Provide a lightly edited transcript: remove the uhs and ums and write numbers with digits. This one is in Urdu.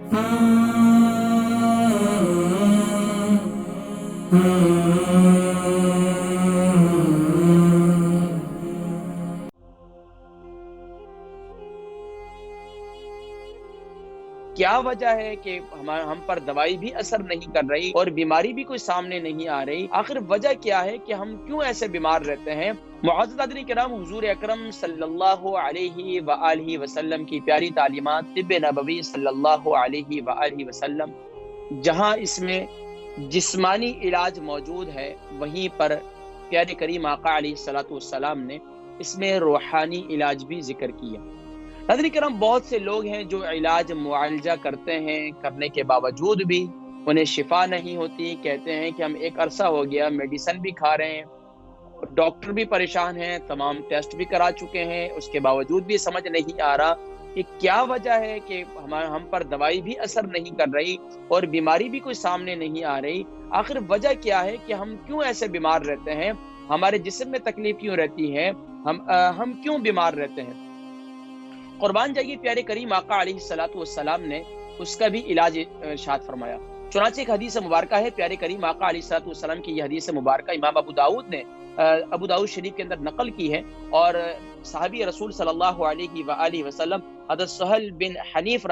کیا وجہ ہے کہ ہم پر دوائی بھی اثر نہیں کر رہی اور بیماری بھی کوئی سامنے نہیں آ رہی؟ آخر وجہ کیا ہے کہ ہم کیوں ایسے بیمار رہتے ہیں؟ معزز حاضرین کرام، حضور اکرم صلی اللہ علیہ وآلہ وسلم کی پیاری تعلیمات، طب نبوی صلی اللہ علیہ وآلہ وسلم، جہاں اس میں جسمانی علاج موجود ہے، وہیں پر پیارے کریم آقا علیہ الصلوۃ والسلام نے اس میں روحانی علاج بھی ذکر کیا۔ حضرت کرام، بہت سے لوگ ہیں جو علاج معالجہ کرتے ہیں، کرنے کے باوجود بھی انہیں شفا نہیں ہوتی، کہتے ہیں کہ ہم ایک عرصہ ہو گیا میڈیسن بھی کھا رہے ہیں، ڈاکٹر بھی پریشان ہیں، تمام ٹیسٹ بھی کرا چکے ہیں، اس کے باوجود بھی سمجھ نہیں آ رہا کہ کیا وجہ ہے کہ ہم پر دوائی بھی اثر نہیں کر رہی اور بیماری بھی کوئی سامنے نہیں آ رہی؟ آخر وجہ کیا ہے کہ ہم کیوں ایسے بیمار رہتے ہیں؟ ہمارے جسم میں تکلیف کیوں رہتی ہے؟ ہم کیوں بیمار رہتے ہیں؟ قربان جائیے، پیارے کریم آقا علیہ الصلوۃ والسلام نے اس کا بھی علاج ارشاد فرمایا۔ چنانچہ ایک حدیث مبارکہ ہے، پیارے کریم آقا علیہ الصلوۃ والسلام کی یہ حدیث مبارکہ امام ابو داؤد نے ابو داؤد شریف کے اندر نقل کی ہے، اور صحابی رسول صلی اللہ علیہ وآلہ وسلم حضرت سہل بن حنیف